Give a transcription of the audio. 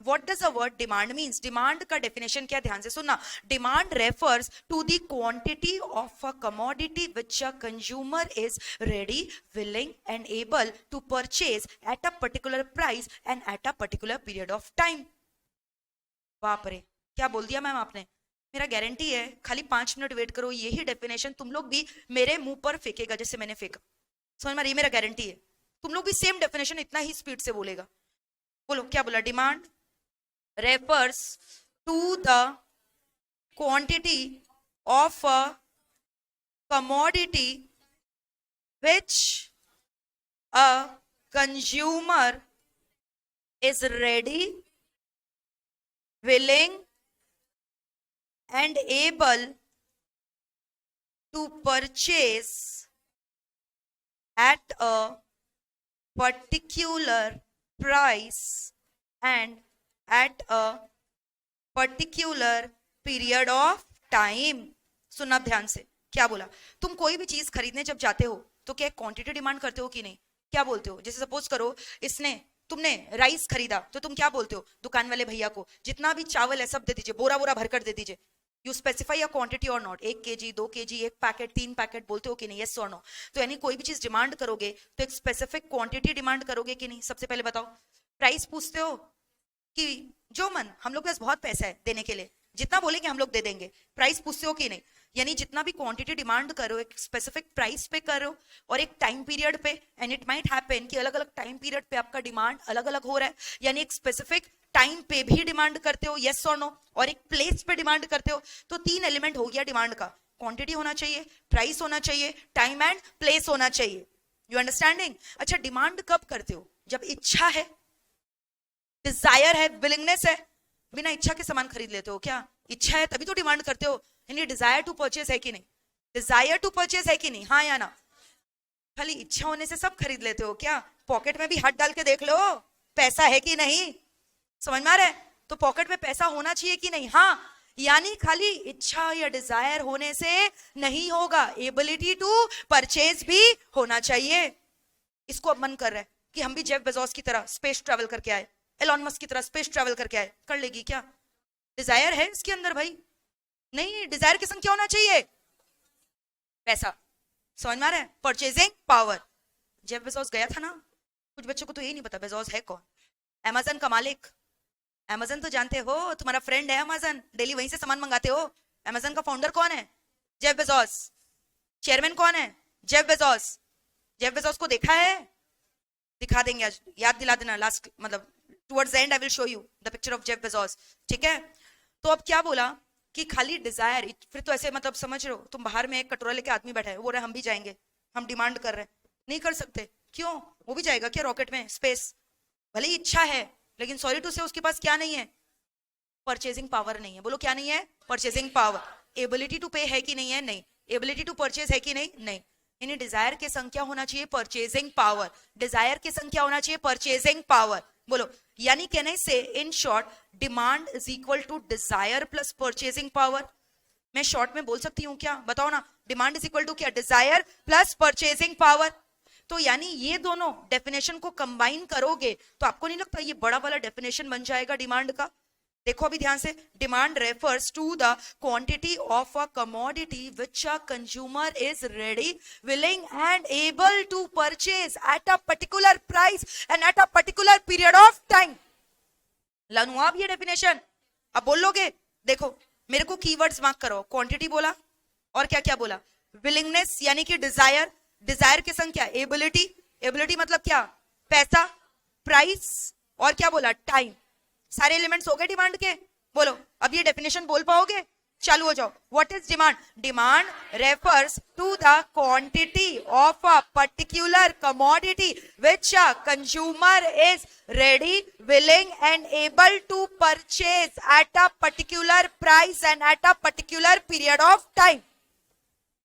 What does a word demand means? Demand का definition क्या, ध्यान से सुनना. Demand refers to the quantity of a commodity which a consumer is ready, willing and able to purchase at a particular price and at a particular period of time. बाप रे, क्या बोल दिया मैम आपने. मेरा गारंटी है खाली 5 minute wait करो, यही डेफिनेशन तुम लोग भी मेरे मुंह पर फेंकेगा जैसे मैंने फेंका. समझ में, ये मेरा गारंटी है. तुम लोग भी सेम डेफिनेशन इतना ही स्पीड से बोलेगा. बोलो क्या बोला. Demand refers to the quantity of a commodity which a consumer is ready, willing and able to purchase at a particular price and at a particular period of time. सुनना ध्यान से. क्या बोला. तुम कोई भी चीज खरीदने जब जाते हो तो क्या क्वांटिटी डिमांड करते हो कि नहीं? क्या बोलते हो. जैसे सपोज करो तुमने राइस खरीदा तो तुम क्या बोलते हो दुकान वाले भैया को, जितना भी चावल है सब दे दीजिए, बोरा बोरा भरकर दे दीजिए. यू स्पेसिफाई अ क्वांटिटी और not. 1 kg 2 kg 1 packet 3 packet बोलते हो कि नहीं? यस और नो. तो यानी कोई भी चीज डिमांड करोगे तो एक स्पेसिफिक क्वांटिटी डिमांड करोगे कि नहीं? सबसे पहले बताओ. प्राइस पूछते हो कि जो मन, हम लोग के पास बहुत पैसा है देने के लिए, जितना बोलेंगे हम लोग दे देंगे. प्राइस पूछते हो कि नहीं? यानी जितना भी क्वांटिटी डिमांड करो एक स्पेसिफिक प्राइस पे करो और एक टाइम पीरियड पे. एंड इट माइट हैपन कि अलग अलग टाइम पीरियड पे आपका डिमांड अलग अलग हो रहा है. यानी एक स्पेसिफिक टाइम पे भी डिमांड करते हो, यस और नो, और एक प्लेस पे डिमांड करते हो. तो 3 एलिमेंट हो गया डिमांड का. क्वांटिटी होना चाहिए, प्राइस होना चाहिए, टाइम एंड प्लेस होना चाहिए. You understanding. अच्छा, डिमांड कब करते हो? जब इच्छा है, डिजायर है, विलिंगनेस है. बिना इच्छा के सामान खरीद लेते हो क्या? इच्छा है तभी तो डिमांड करते हो. यानी डिजायर टू परचेज है कि नहीं? डिजायर टू परचेज है कि नहीं? हाँ या ना? खाली इच्छा होने से सब खरीद लेते हो क्या? पॉकेट में भी हाथ डाल के देख लो पैसा है कि नहीं. समझ में आ रहा है? तो पॉकेट में पैसा होना चाहिए कि नहीं? हाँ. यानी खाली इच्छा या डिजायर होने से नहीं होगा, एबिलिटी टू परचेज भी होना चाहिए. इसको अब मन कर रहा है कि हम भी जेफ बेजोस की तरह स्पेस ट्रैवल करके आए, एलॉन मस्क की तरह स्पेस ट्रैवल करके आए. कर लेगी क्या? डिजायर है इसके अंदर भाई? नहीं. डिजायर की संख्या होना चाहिए, पैसा. समझ में आ रहा है? Purchasing power. जेफ बेजोस गया था ना. कुछ बच्चों को तो यही नहीं पता बेजोस है कौन. अमेजन का मालिक. अमेजन तो जानते हो, तुम्हारा फ्रेंड है अमेजन, डेली वहीं से सामान मंगाते हो. अमेजन का फाउंडर कौन है? Jeff Bezos. चेयरमैन कौन है? Jeff Bezos. जेफ बेजोस को देखा है? दिखा देंगे आज, याद दिला देना. लास्ट मतलब towards the end I will show you the picture of Jeff Bezos. ठीक है. तो अब क्या बोला कि खाली डिजायर. फिर तो ऐसे मतलब समझ रहे हो, तुम बाहर में एक कटोरा लेके आदमी बैठा है, वो रहे हम भी जाएंगे, हम डिमांड कर रहे हैं. नहीं कर सकते. क्यों? वो भी जाएगा क्या रॉकेट में, स्पेस? भले ही इच्छा है लेकिन सॉरी टू से उसके पास क्या नहीं है? परचेजिंग पावर नहीं है. बोलो क्या नहीं है? Purchasing power. एबिलिटी टू पे है कि नहीं है? नहीं. एबिलिटी टू परचेज है कि नहीं? नहीं. यानी डिजायर की संख्या होना चाहिए परचेजिंग पावर. डिजायर की संख्या होना चाहिए परचेजिंग पावर. बोलो. यानी can I say in short demand is equal to desire plus purchasing power. मैं शॉर्ट में बोल सकती हूँ क्या? बताओ ना. डिमांड इज इक्वल टू क्या? Desire plus purchasing power. तो यानी ये दोनों डेफिनेशन को कंबाइन करोगे तो आपको नहीं लगता ये बड़ा वाला डेफिनेशन बन जाएगा डिमांड का? देखो अभी ध्यान से. Demand refers to the quantity of a commodity which a consumer is ready, willing and able to purchase at a particular price and at a particular period of time. लानू आप ये डेफिनेशन अब बोल लोगे. देखो मेरे को कीवर्ड्स मार्क करो. क्वांटिटी बोला और क्या क्या बोला? विलिंगनेस यानी कि डिजायर. डिजायर की संख्या एबिलिटी. एबिलिटी मतलब क्या? पैसा. प्राइस और क्या बोला? टाइम. सारे एलिमेंट्स हो गए डिमांड के. बोलो अब ये डेफिनेशन बोल पाओगे? चालू हो जाओ. What is demand? Demand refers to the quantity of a particular commodity which a consumer is ready, willing and able to purchase at a particular price and at a particular period of time.